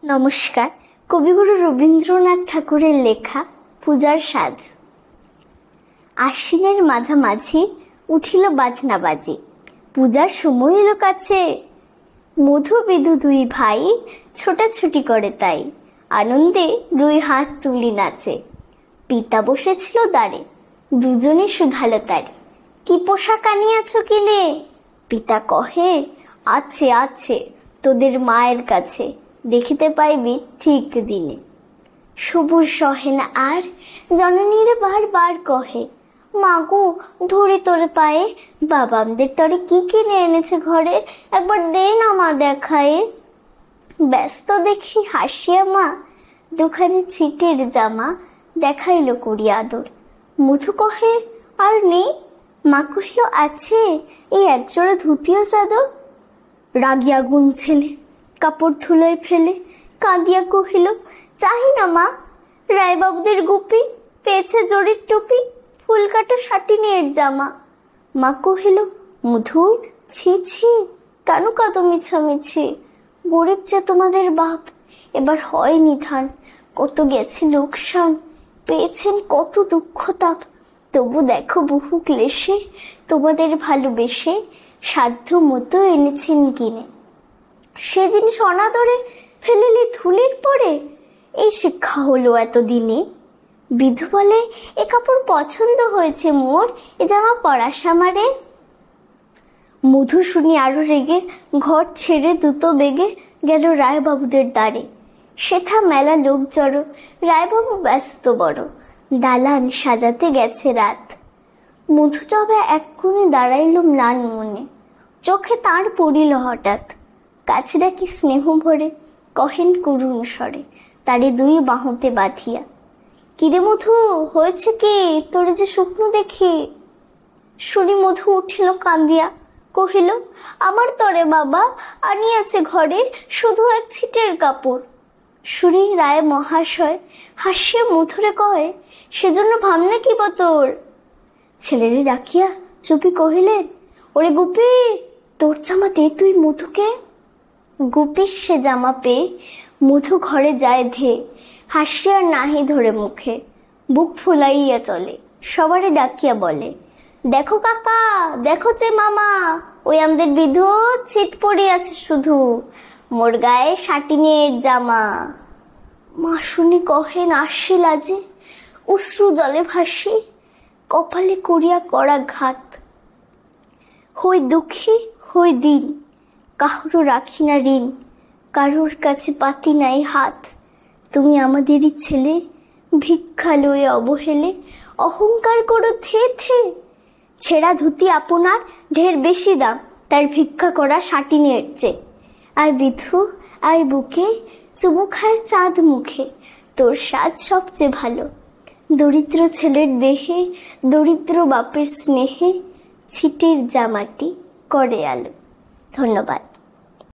নমস্কার। কবিগুরু রবীন্দ্রনাথ ঠাকুরের লেখা পূজার সাজ। আশ্বিনের মাঝামাঝি উঠিল বাজনা বাজি, পূজার সময় এলো কাছে। মধু বিধু দুই ভাই ছোটাছুটি করে তাই, আনন্দে দুই হাত তুলি নাচে। পিতা বসেছিল দ্বারে, দুজনে শুধালো তারে, কি পোশাক আনিয়াছ কিনে? পিতা কহে, আছে আছে তোদের মায়ের কাছে, দেখিতে পাইবি ঠিক দিনে। সবুজ সহে না আর, জননীর বারবার কহে, মাগো ধরি তোর পায়ে, বাবা আমাদের তরে কি কিনে এনেছে ঘরে, একবার দে না মা দেখায়ে। ব্যস্ত দেখি হাসিয়া মা দুখানি ছিটের জামা দেখাইল করি আদর। মধু কহে, আর নেই? মা কহিল, আছে এই একজোড়া ধুতিও চাদর। রাগি আগুন ছেলে কাপড় ধুলোয় ফেলে কাঁদিয়া কহিল, চাহি না মা, রায়বাবুদের গুপি পেয়েছে জরির টুপি, ফুল কাটা সাটিনের জামা। মা কহিল, মধু ছি ছি, কেন কাঁদো মিছামিছি? গরিব যে তোমাদের বাপ, এবার হয়নি ধান, কত গেছে লোকসান, পেয়েছেন কত দুঃখ তাপ। তবু দেখো বহু ক্লেশে তোমাদের ভালোবেসে সাধ্য মতো এনেছেন কিনে। সে জিনিস অনাদরে ফেলিলে ধুলির পরে, এই শিক্ষা হলো এতদিনে। বিধু বলে, এ কাপড় পছন্দ হয়েছে মোর, এ জামা পরা সামারে। মধু শুনি আরো রেগে ঘর ছেড়ে দ্রুত বেগে গেল রায়বাবুদের দ্বারে। সেথা মেলা লোক জড়ো, রায়বাবু ব্যস্ত বড়, দালান সাজাতে গেছে রাত। মধু তবে এক কোণে দাঁড়াইল ম্লান মনে, চোখে তার পড়িল হঠাৎ। কাছে ডাকি স্নেহ ভরে কহেন করুণ স্বরে, তারে দুই বাহুতে বাঁধিয়া, কিরে মধু হয়েছে কি তোরে যে শুকনো দেখি? শুনি মধু উঠিল কান্দিয়া, কহিল, আমার তরে বাবা আনিয়াছে ঘরে শুধু এক ছিটের কাপড়। শুনি রায় মহাশয় হাসিয়া মধুরে কহে, সেজন্য ভাবনা কি বা তোর? ছেলেরে ডাকিয়া চুপি কহিলেন, ওরে গুপি, তোর জামা দে তুই মধুকে। গুপির সে জামা পেয়ে মধু ঘরে যায় ধে, হাসিয়ার নাহি ধরে মুখে, বুক ফুলাইয়া চলে, সবারে ডাকিয়া বলে, দেখো কাকা, দেখো যে মামা, ওই আমাদের বিধু ছিট পড়িয়াছে শুধু, মোর গায়ে সাটিনের জামা। মা শুনি কহেন আসি লাজে, অশ্রু জলে ভাসি, কপালে করিয়া করা ঘাত। হই দুঃখী হই দিন, কারো রাখি না ঋণ, কারোর কাছে পাতি নাই হাত। তুমি আমাদেরই ছেলে, ভিক্ষা লয়ে অবহেলে অহংকার করো থে থে। ছেঁড়া ধুতি আপনার ঢের বেশি দাম, তার ভিক্ষা করা সাটিনের চেয়ে। আয় বিধু আয় বুকে, চুমু খায় চাঁদ মুখে, তোর সাজ সবচেয়ে ভালো। দরিদ্র ছেলের দেহে দরিদ্র বাপের স্নেহে ছিটের জামাটি করে আলো। ধন্যবাদ।